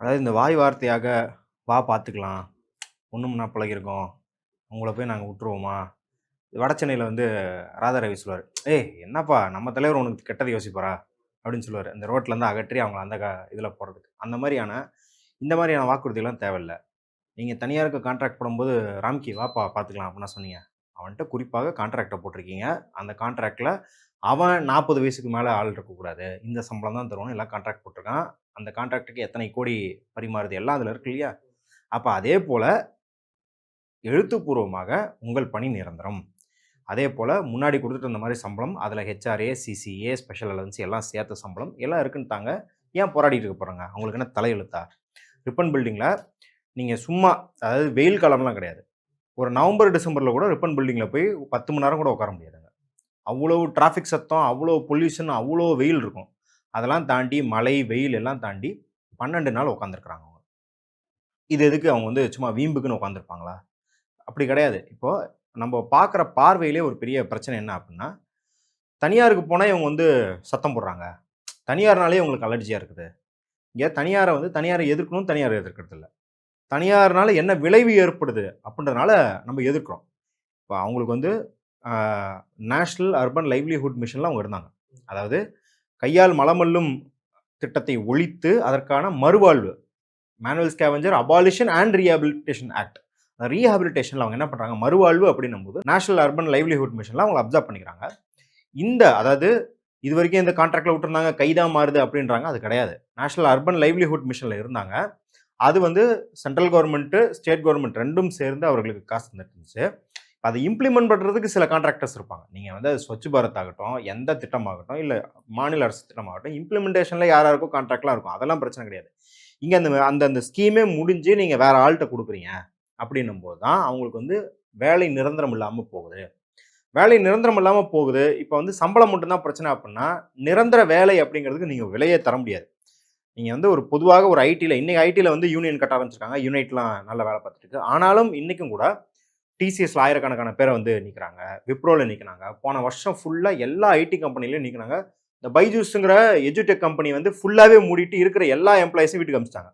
அதாவது இந்த வாய் வார்த்தையாக, "வா பார்த்துக்கலாம். ஒண்ணும்னா பழகியிருக்கோம். உங்கள போய் நாங்க விட்டுருவோமா?" வட சென்னையில வந்து ராதா ரவி சொல்லுவாரு. "ஏய் என்னப்பா நம்ம தலைவர் உனக்கு கெட்டது யோசிப்பாரா?" அப்படின்னு சொல்லுவாரு. அந்த ரோட்லருந்து அகற்றி அவங்கள அந்த இதுல போடுறதுக்கு. அந்த மாரியான இந்த மாரியான வாக்குறுதிலாம் தேவையில்ல. நீங்க தனியாருக்கு கான்ட்ராக்ட் போடும்போது, "ராம்கி வாப்பா பார்த்துக்கலாம்" அப்படின்னா சொன்னீங்க. அவன்ட்ட குறிப்பாக கான்ட்ராக்ட்ட போட்டிருக்கீங்க. அந்த கான்ட்ராக்ட்ல அவன் 40 வயசுக்கு மேல ஆள் இருக்கக்கூடாது. இந்த சம்பளம் தான் தருவோம்னு எல்லாம் கான்ட்ராக்ட் போட்டிருக்கான். அந்த கான்ட்ராக்ட்க்கு எத்தனை கோடி பரிமாறுது எல்லாம் அதுல இருக்கு இல்லையா? அப்ப அதே போல எழுத்துப்பூர்வமாக உங்கள் பணி நிரந்தரம். அதேபோல முன்னாடி குடுத்துட்டு இருந்த மாரி சம்பளம், அதில ஹெச்ஆர்ஏ, சிசிஏ, ஸ்பெஷல் அலவன்ஸ் எல்லாம் சேர்த்த சம்பளம் எல்லாம் இருக்குன்ட்டாங்க. ஏன் போராடிட்டு இருக்க போறாங்க? அவங்களுக்கு என்ன தலையெழுத்தா? ரிப்பன் பில்டிங்ல நீங்க சும்மா அதாவது வெயில் காலம்லாம் கிடையாது. ஒரு நவம்பர், டிசம்பர்ல கூட ரிப்பன் பில்டிங்ல போய் 10 மணி நேரம் கூட உட்கார முடியாதுங்க. அவ்வளவு டிராஃபிக் சத்தம், அவ்வளோ பொல்யூஷன், அவ்வளோ வெயில் இருக்கும். அதெல்லாம் தாண்டி மழை, வெயில் எல்லாம் தாண்டி 12 நாள் உட்கார்ந்துருக்காங்க அவங்க. இது எதுக்கு அவங்க வந்து சும்மா வீம்புக்குன்னு உட்கார்ந்துருப்பாங்களா? அப்படி கிடையாது. இப்போ நம்ம பார்க்குற பார்வையிலே ஒரு பெரிய பிரச்சனை என்ன அப்டின்னா, தனியாருக்கு போனா இவங்க வந்து சத்தம் போடுறாங்க. தனியார்னாலே இவங்களுக்கு அலர்ஜியா இருக்குது. இங்க தனியார வந்து தனியார எதிர்க்கணும், தனியார எதிர்க்கிறதில்ல. தனியார்னால என்ன விளைவு ஏற்படுது அப்டின்றதுனால நம்ம எதிர்க்கிறோம். இப்ப அவங்களுக்கு வந்து ஆ நேஷனல் அர்பன் லைவ்லிஹுட் மிஷன்ல அவங்க இருந்தாங்க. அதாவது கையால் மலமல்லும் திட்டத்தை ஒழித்து அதற்கான மறுவாழ்வு manual scavenger abolition and rehabilitation act. ரீஹாபிலிட்டேஷன்ல அவங்க என்ன பண்றாங்க? மறுவாழ்வு அப்படின்னும்போது நேஷனல் அர்பன் லைவ்லிஹுட் மிஷன்ல அவங்க அப்சர்வ் பண்ணிக்கிறாங்க. அதாவது இதுவரைக்கும் இந்த கான்ட்ராக்ட்ல விட்டுருந்தாங்க, கைதா மாறுது அப்படின்றாங்க. அது கிடையாது. நேஷனல் அர்பன் லைவ்லிஹுட் மிஷன்ல இருந்தாங்க. அது வந்து சென்ட்ரல் கவர்ன்மெண்ட், ஸ்டேட் கவர்ன்மெண்ட் 2ம் சேர்ந்து அவர்களுக்கு காசு தந்துட்டு இருந்துச்சு. அதை இம்ப்ளிமெண்ட் பண்றதுக்கு சில கான்ட்ராக்டர்ஸ் இருப்பாங்க. நீங்க வந்து அது ஸ்வச் பாரத் ஆகட்டும், எந்த திட்டமாகட்டும், இல்ல மாநில அரசு திட்டமாகட்டும், இம்ப்ளிமெண்டேஷன்ல யார் யாருக்கோ கான்ட்ராக்ட்லாம் இருக்கும். அதெல்லாம் பிரச்சனை கிடையாது. இங்க அந்த அந்த அந்த ஸ்கீமே முடிஞ்சு நீங்க வேற ஆள்ட்ட குடுக்குறீங்க அப்படின்னும்போது தான் அவங்களுக்கு வந்து வேலை நிரந்தரம் இல்லாம போகுது. வேலை நிரந்தரம் இல்லாம போகுது. இப்ப வந்து சம்பளம் மட்டும் தான் பிரச்சனை அப்டின்னா, நிரந்தர வேலை அப்படிங்கிறதுக்கு நீங்க விலையே தர முடியாது. நீங்க வந்து ஒரு பொதுவாக ஒரு ஐடில இன்னைக்கு ஐடில வந்து யூனியன் கட்ட ஆரம்பிச்சிருக்காங்க. யுனைட்லாம் நல்ல வேலை பார்த்துட்டு இருக்கு. ஆனாலும் இன்னைக்கும் கூட டிசிஎஸ்ல ஆயிரக்கணக்கான பேர வந்து நீக்குறாங்க. விப்ரோல நீக்குனாங்க. போன வருஷம் ஃபுல்லா எல்லா ஐடி கம்பெனிலயும் நீக்குனாங்க. இந்த பைஜூஸ்ங்கிற எஜுடெக் கம்பெனி வந்து ஃபுல்லாவே மூடிட்டு இருக்கிற எல்லா எம்ப்ளாயீஸையும் வீட்டுக்கு அனுப்பிச்சுட்டாங்க.